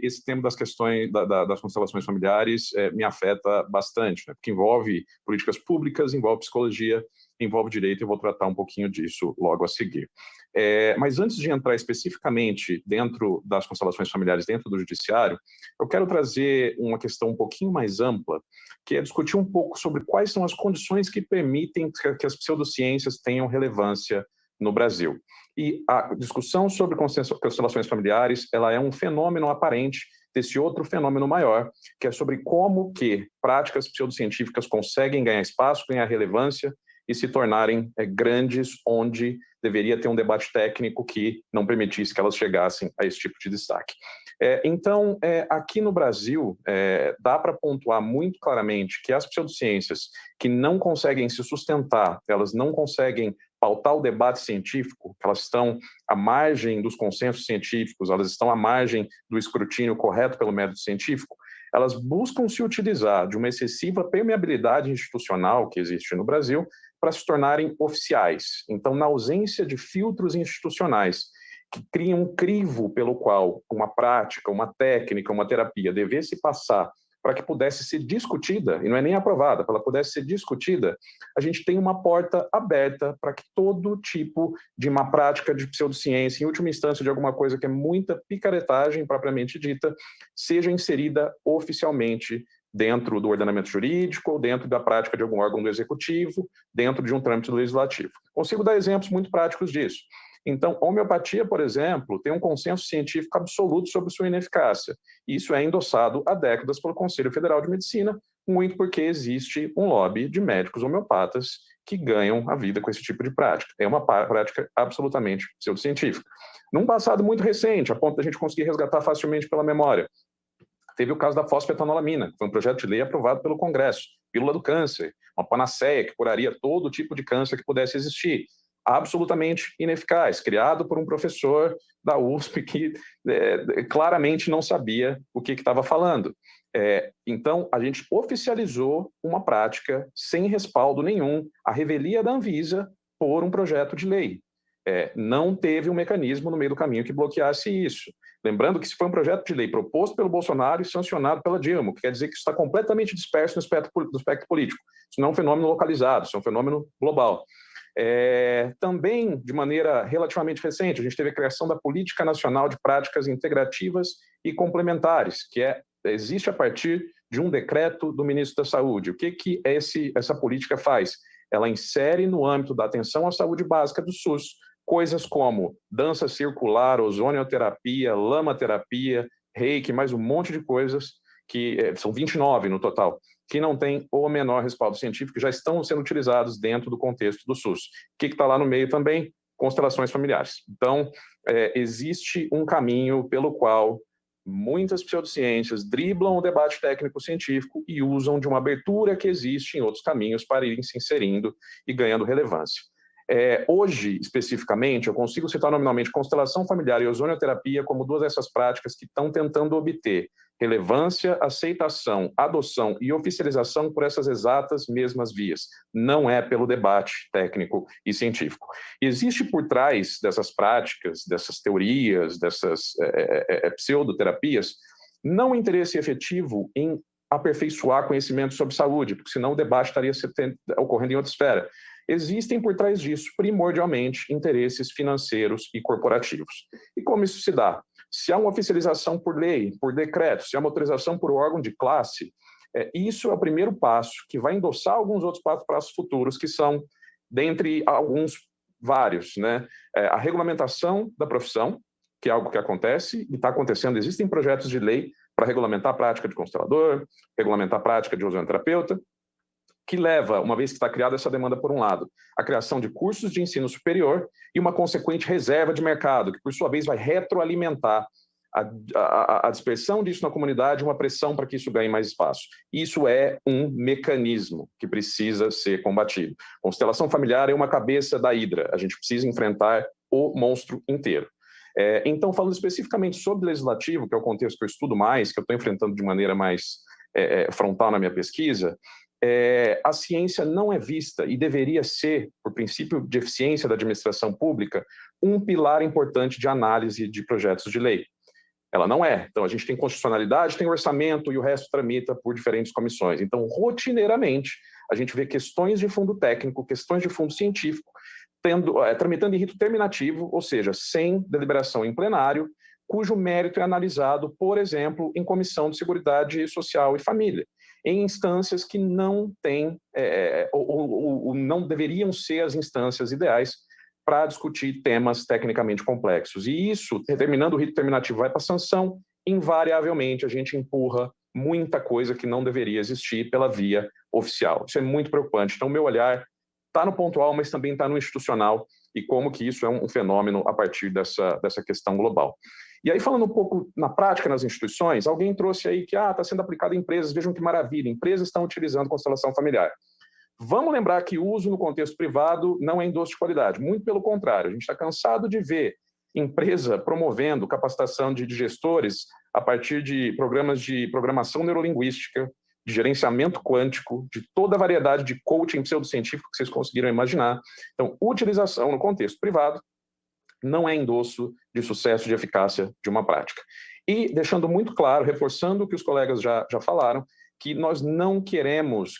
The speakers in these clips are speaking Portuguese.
esse tema das questões das constelações familiares me afeta bastante, né? Porque envolve políticas públicas, envolve psicologia, envolve direito, e eu vou tratar um pouquinho disso logo a seguir. Mas antes de entrar especificamente dentro das constelações familiares, dentro do judiciário, eu quero trazer uma questão um pouquinho mais ampla, que é discutir um pouco sobre quais são as condições que permitem que as pseudociências tenham relevância no Brasil. E a discussão sobre constelações familiares, ela é um fenômeno aparente desse outro fenômeno maior, que é sobre como que práticas pseudocientíficas conseguem ganhar espaço, ganhar relevância e se tornarem grandes, onde deveria ter um debate técnico que não permitisse que elas chegassem a esse tipo de destaque. Então, aqui no Brasil, dá para pontuar muito claramente que as pseudociências que não conseguem se sustentar, elas não conseguem pautar o debate científico, elas estão à margem dos consensos científicos, elas estão à margem do escrutínio correto pelo método científico, elas buscam se utilizar de uma excessiva permeabilidade institucional que existe no Brasil para se tornarem oficiais. Então, na ausência de filtros institucionais que criam um crivo pelo qual uma prática, uma técnica, uma terapia devesse passar para que pudesse ser discutida, e não é nem aprovada, para ela pudesse ser discutida, a gente tem uma porta aberta para que todo tipo de uma prática de pseudociência, em última instância de alguma coisa que é muita picaretagem propriamente dita, seja inserida oficialmente dentro do ordenamento jurídico, ou dentro da prática de algum órgão do executivo, dentro de um trâmite legislativo. Consigo dar exemplos muito práticos disso. Então, a homeopatia, por exemplo, tem um consenso científico absoluto sobre sua ineficácia. Isso é endossado há décadas pelo Conselho Federal de Medicina, muito porque existe um lobby de médicos homeopatas que ganham a vida com esse tipo de prática. É uma prática absolutamente pseudocientífica. Num passado muito recente, a ponto da gente conseguir resgatar facilmente pela memória, teve o caso da fosfetanolamina, que foi um projeto de lei aprovado pelo Congresso, pílula do câncer, uma panaceia que curaria todo tipo de câncer que pudesse existir. Absolutamente ineficaz, criado por um professor da USP que claramente não sabia o que estava falando. Então, a gente oficializou uma prática sem respaldo nenhum, a revelia da Anvisa por um projeto de lei. Não teve um mecanismo no meio do caminho que bloqueasse isso. Lembrando que isso foi um projeto de lei proposto pelo Bolsonaro e sancionado pela Dilma, que quer dizer que isso está completamente disperso no espectro político. Isso não é um fenômeno localizado, isso é um fenômeno global. Também, de maneira relativamente recente, a gente teve a criação da Política Nacional de Práticas Integrativas e Complementares, que existe a partir de um decreto do ministro da Saúde. O que essa política faz? Ela insere no âmbito da atenção à saúde básica do SUS coisas como dança circular, ozonioterapia, lamaterapia, reiki, mais um monte de coisas, que são 29 no total, que não têm o menor respaldo científico, já estão sendo utilizados dentro do contexto do SUS. O que está lá no meio também? Constelações familiares. Então, existe um caminho pelo qual muitas pseudociências driblam o debate técnico-científico e usam de uma abertura que existe em outros caminhos para irem se inserindo e ganhando relevância. Hoje, especificamente, eu consigo citar nominalmente constelação familiar e ozonioterapia como duas dessas práticas que estão tentando obter relevância, aceitação, adoção e oficialização por essas exatas mesmas vias. Não é pelo debate técnico e científico. Existe por trás dessas práticas, dessas teorias, dessas pseudoterapias, não um interesse efetivo em aperfeiçoar conhecimento sobre saúde, porque senão o debate estaria ocorrendo em outra esfera. Existem por trás disso, primordialmente, interesses financeiros e corporativos. E como isso se dá? Se há uma oficialização por lei, por decreto, se há uma autorização por órgão de classe, isso é o primeiro passo que vai endossar alguns outros passos futuros, que são, dentre alguns vários, né? A regulamentação da profissão, que é algo que acontece e está acontecendo. Existem projetos de lei para regulamentar a prática de constelador, regulamentar a prática de ozonoterapeuta, que leva, uma vez que está criada essa demanda por um lado, a criação de cursos de ensino superior e uma consequente reserva de mercado, que por sua vez vai retroalimentar a dispersão disso na comunidade, uma pressão para que isso ganhe mais espaço. Isso é um mecanismo que precisa ser combatido. Constelação familiar é uma cabeça da hidra, a gente precisa enfrentar o monstro inteiro. Então, falando especificamente sobre legislativo, que é o contexto que eu estudo mais, que eu estou enfrentando de maneira mais frontal na minha pesquisa, a ciência não é vista e deveria ser, por princípio de eficiência da administração pública, um pilar importante de análise de projetos de lei. Ela não é. Então, a gente tem constitucionalidade, tem orçamento e o resto tramita por diferentes comissões. Então, rotineiramente, a gente vê questões de fundo técnico, questões de fundo científico, tramitando em rito terminativo, ou seja, sem deliberação em plenário, cujo mérito é analisado, por exemplo, em Comissão de Seguridade Social e Família, em instâncias que não têm, ou não deveriam ser as instâncias ideais para discutir temas tecnicamente complexos. E isso, determinando o rito terminativo, vai para a sanção, invariavelmente a gente empurra muita coisa que não deveria existir pela via oficial. Isso é muito preocupante. Então, meu olhar está no pontual, mas também está no institucional, e como que isso é um fenômeno a partir dessa questão global. E aí, falando um pouco na prática nas instituições, alguém trouxe aí que está sendo aplicado em empresas, vejam que maravilha, empresas estão utilizando constelação familiar. Vamos lembrar que o uso no contexto privado não é endosso de qualidade, muito pelo contrário, a gente está cansado de ver empresa promovendo capacitação de gestores a partir de programas de programação neurolinguística, de gerenciamento quântico, de toda a variedade de coaching pseudocientífico que vocês conseguiram imaginar. Então, utilização no contexto privado não é endosso de sucesso, de eficácia de uma prática. E deixando muito claro, reforçando o que os colegas já falaram, que nós não queremos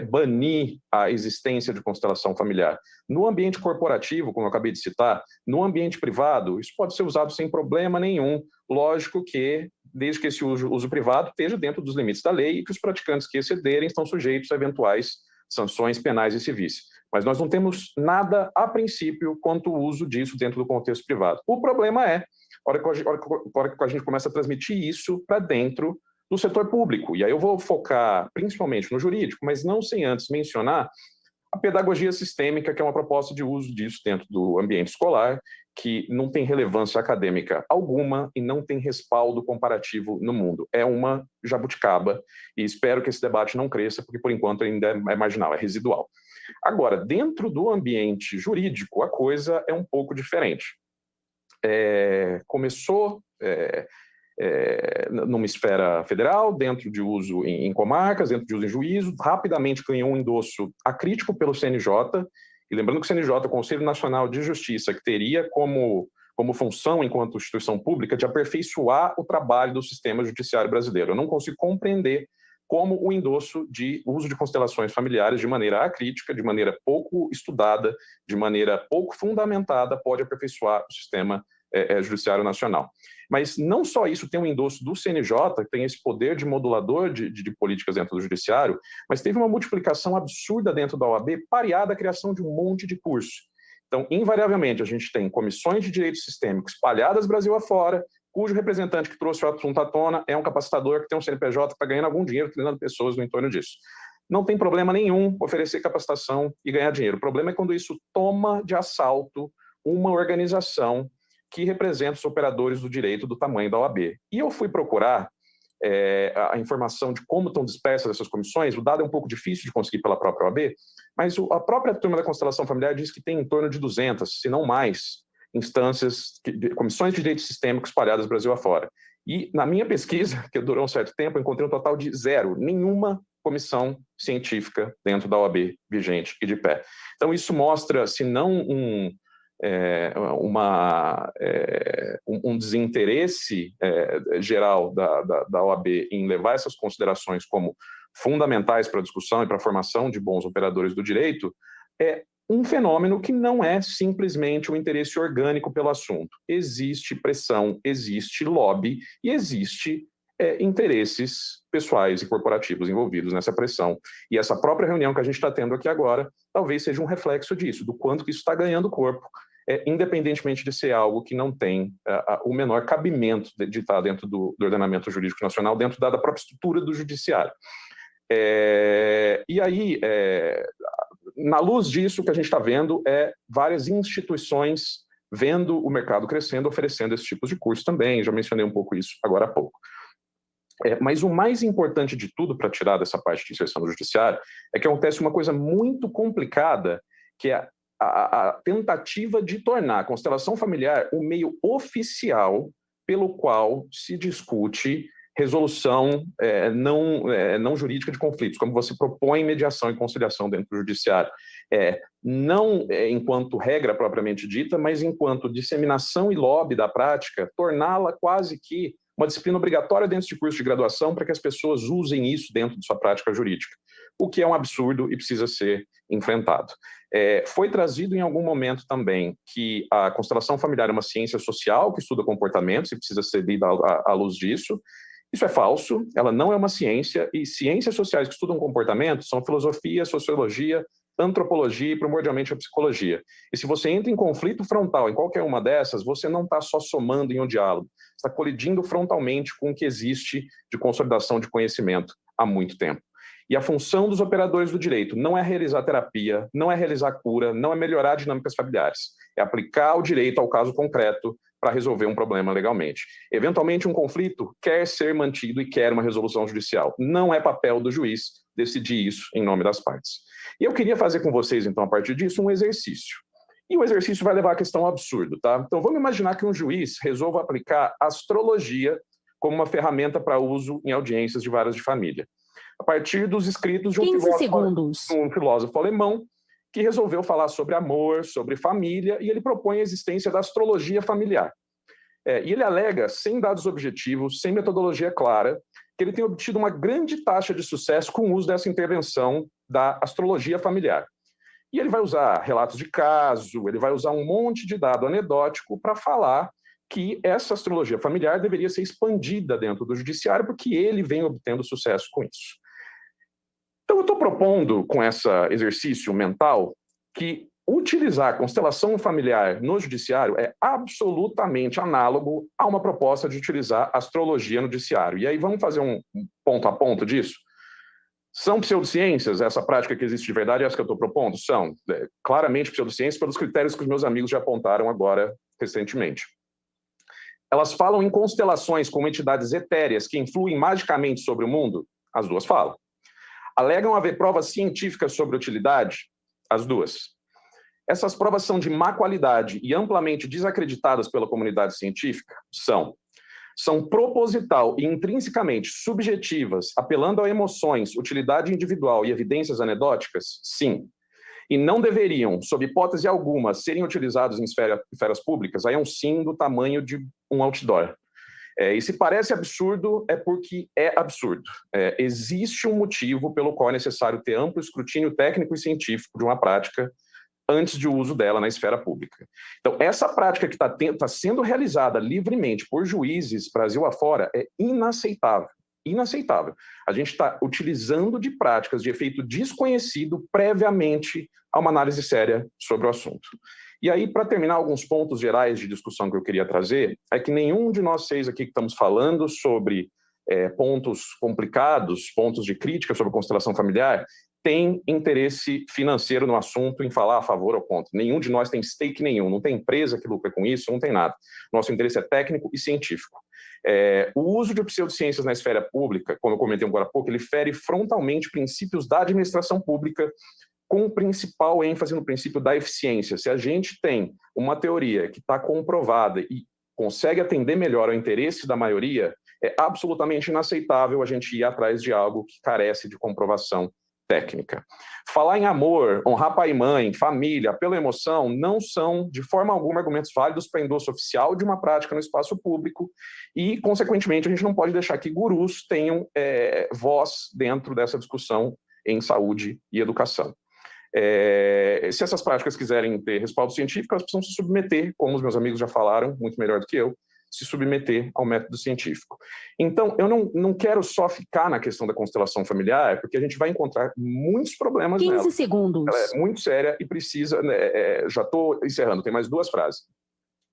banir a existência de constelação familiar. No ambiente corporativo, como eu acabei de citar, no ambiente privado, isso pode ser usado sem problema nenhum. Lógico que, desde que esse uso privado esteja dentro dos limites da lei e que os praticantes que excederem estão sujeitos a eventuais sanções penais e civis. Mas nós não temos nada, a princípio, quanto ao uso disso dentro do contexto privado. O problema é, a hora que a gente começa a transmitir isso para dentro do setor público. E aí eu vou focar principalmente no jurídico, mas não sem antes mencionar a pedagogia sistêmica, que é uma proposta de uso disso dentro do ambiente escolar, que não tem relevância acadêmica alguma e não tem respaldo comparativo no mundo. É uma jabuticaba e espero que esse debate não cresça, porque por enquanto ainda é marginal, é residual. Agora, dentro do ambiente jurídico, a coisa é um pouco diferente. Começou numa esfera federal, dentro de uso em comarcas, dentro de uso em juízo, rapidamente ganhou um endosso acrítico pelo CNJ, e lembrando que o CNJ, o Conselho Nacional de Justiça, que teria como função, enquanto instituição pública, de aperfeiçoar o trabalho do sistema judiciário brasileiro. Eu não consigo compreender como o endosso de uso de constelações familiares de maneira acrítica, de maneira pouco estudada, de maneira pouco fundamentada, pode aperfeiçoar o sistema judiciário nacional. Mas não só isso tem um endosso do CNJ, que tem esse poder de modulador de políticas dentro do judiciário, mas teve uma multiplicação absurda dentro da OAB, pareada a criação de um monte de curso. Então, invariavelmente, a gente tem comissões de direito sistêmico espalhadas Brasil afora, cujo representante que trouxe o assunto à tona é um capacitador que tem um CNPJ que está ganhando algum dinheiro treinando pessoas no entorno disso. Não tem problema nenhum oferecer capacitação e ganhar dinheiro. O problema é quando isso toma de assalto uma organização que representa os operadores do direito do tamanho da OAB. E eu fui procurar a informação de como estão dispersas essas comissões. O dado é um pouco difícil de conseguir pela própria OAB, mas a própria turma da Constelação Familiar diz que tem em torno de 200, se não mais, instâncias, comissões de direito sistêmico espalhadas Brasil afora. E na minha pesquisa, que durou um certo tempo, eu encontrei um total de 0, nenhuma comissão científica dentro da OAB vigente e de pé. Então isso mostra, se não um desinteresse geral da OAB em levar essas considerações como fundamentais para a discussão e para a formação de bons operadores do direito, é um fenômeno que não é simplesmente um interesse orgânico pelo assunto. Existe pressão, existe lobby e existe interesses pessoais e corporativos envolvidos nessa pressão. E essa própria reunião que a gente está tendo aqui agora talvez seja um reflexo disso, do quanto que isso está ganhando corpo, independentemente de ser algo que não tem o menor cabimento de estar dentro do ordenamento jurídico nacional, dentro da própria estrutura do judiciário. E aí, na luz disso, o que a gente está vendo é várias instituições vendo o mercado crescendo, oferecendo esses tipos de curso também, já mencionei um pouco isso agora há pouco. Mas o mais importante de tudo para tirar dessa parte de inserção no judiciário é que acontece uma coisa muito complicada, que é a tentativa de tornar a constelação familiar o meio oficial pelo qual se discute resolução não jurídica de conflitos, como você propõe mediação e conciliação dentro do judiciário. Não enquanto regra propriamente dita, mas enquanto disseminação e lobby da prática, torná-la quase que uma disciplina obrigatória dentro de curso de graduação para que as pessoas usem isso dentro de sua prática jurídica, o que é um absurdo e precisa ser enfrentado. Foi trazido em algum momento também que a constelação familiar é uma ciência social que estuda comportamentos e precisa ser lida à luz disso. Isso é falso, ela não é uma ciência, e ciências sociais que estudam comportamento são filosofia, sociologia, antropologia e primordialmente a psicologia. E se você entra em conflito frontal em qualquer uma dessas, você não está só somando em um diálogo, está colidindo frontalmente com o que existe de consolidação de conhecimento há muito tempo. E a função dos operadores do direito não é realizar terapia, não é realizar cura, não é melhorar dinâmicas familiares, é aplicar o direito ao caso concreto para resolver um problema legalmente. Eventualmente, um conflito quer ser mantido e quer uma resolução judicial. Não é papel do juiz decidir isso em nome das partes. E eu queria fazer com vocês, então, a partir disso, um exercício. E o exercício vai levar à questão absurda, tá? Então, vamos imaginar que um juiz resolva aplicar astrologia como uma ferramenta para uso em audiências de varas de família, a partir dos escritos de um filósofo alemão que resolveu falar sobre amor, sobre família, e ele propõe a existência da astrologia familiar. E ele alega, sem dados objetivos, sem metodologia clara, que ele tem obtido uma grande taxa de sucesso com o uso dessa intervenção da astrologia familiar. E ele vai usar relatos de caso, ele vai usar um monte de dado anedótico para falar que essa astrologia familiar deveria ser expandida dentro do judiciário, porque ele vem obtendo sucesso com isso. Então, eu estou propondo, com esse exercício mental, que utilizar a constelação familiar no judiciário é absolutamente análogo a uma proposta de utilizar astrologia no judiciário. E aí vamos fazer um ponto a ponto disso? São pseudociências essa prática que existe de verdade, essa que eu estou propondo? São claramente pseudociências pelos critérios que os meus amigos já apontaram agora recentemente. Elas falam em constelações como entidades etéreas que influem magicamente sobre o mundo? As duas falam. Alegam haver provas científicas sobre utilidade? As duas. Essas provas são de má qualidade e amplamente desacreditadas pela comunidade científica? São proposital e intrinsecamente subjetivas, apelando a emoções, utilidade individual e evidências anedóticas? Sim. E não deveriam, sob hipótese alguma, serem utilizados em esferas públicas? Aí é um sim do tamanho de um outdoor. E se parece absurdo, é porque é absurdo. Existe um motivo pelo qual é necessário ter amplo escrutínio técnico e científico de uma prática antes de uso dela na esfera pública. Então, essa prática que está sendo realizada livremente por juízes Brasil afora é inaceitável. Inaceitável. A gente está utilizando de práticas de efeito desconhecido previamente a uma análise séria sobre o assunto. E aí, para terminar, alguns pontos gerais de discussão que eu queria trazer, é que nenhum de nós seis aqui que estamos falando sobre pontos complicados, pontos de crítica sobre constelação familiar, tem interesse financeiro no assunto em falar a favor ou contra. Nenhum de nós tem stake nenhum, não tem empresa que lucra com isso, não tem nada. Nosso interesse é técnico e científico. O uso de pseudociências na esfera pública, como eu comentei agora há pouco, ele fere frontalmente princípios da administração pública, com principal ênfase no princípio da eficiência. Se a gente tem uma teoria que está comprovada e consegue atender melhor ao interesse da maioria, é absolutamente inaceitável a gente ir atrás de algo que carece de comprovação técnica. Falar em amor, honrar pai e mãe, família, pela emoção, não são, de forma alguma, argumentos válidos para endosso oficial de uma prática no espaço público e, consequentemente, a gente não pode deixar que gurus tenham voz dentro dessa discussão em saúde e educação. Se essas práticas quiserem ter respaldo científico, elas precisam se submeter, como os meus amigos já falaram, muito melhor do que eu, se submeter ao método científico. Então, eu não quero só ficar na questão da constelação familiar, porque a gente vai encontrar muitos problemas 15 nela. segundos. Ela é muito séria e precisa... já estou encerrando, tem mais 2 frases.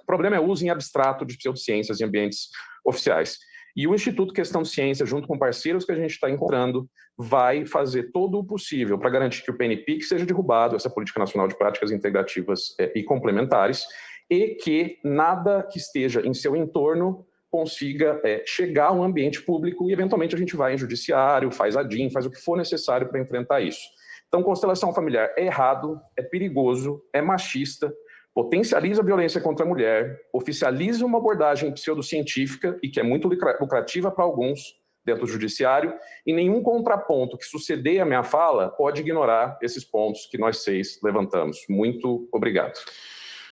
O problema é o uso em abstrato de pseudociências em ambientes oficiais. E o Instituto Questão de Ciência, junto com parceiros que a gente está encontrando, vai fazer todo o possível para garantir que o PNPIC seja derrubado, essa Política Nacional de Práticas Integrativas e Complementares, e que nada que esteja em seu entorno consiga chegar a um ambiente público e, eventualmente, a gente vai em judiciário, faz a DIN, faz o que for necessário para enfrentar isso. Então, constelação familiar é errado, é perigoso, é machista, potencializa a violência contra a mulher, oficializa uma abordagem pseudocientífica e que é muito lucrativa para alguns dentro do judiciário, e nenhum contraponto que suceder à minha fala pode ignorar esses pontos que nós 6 levantamos. Muito obrigado.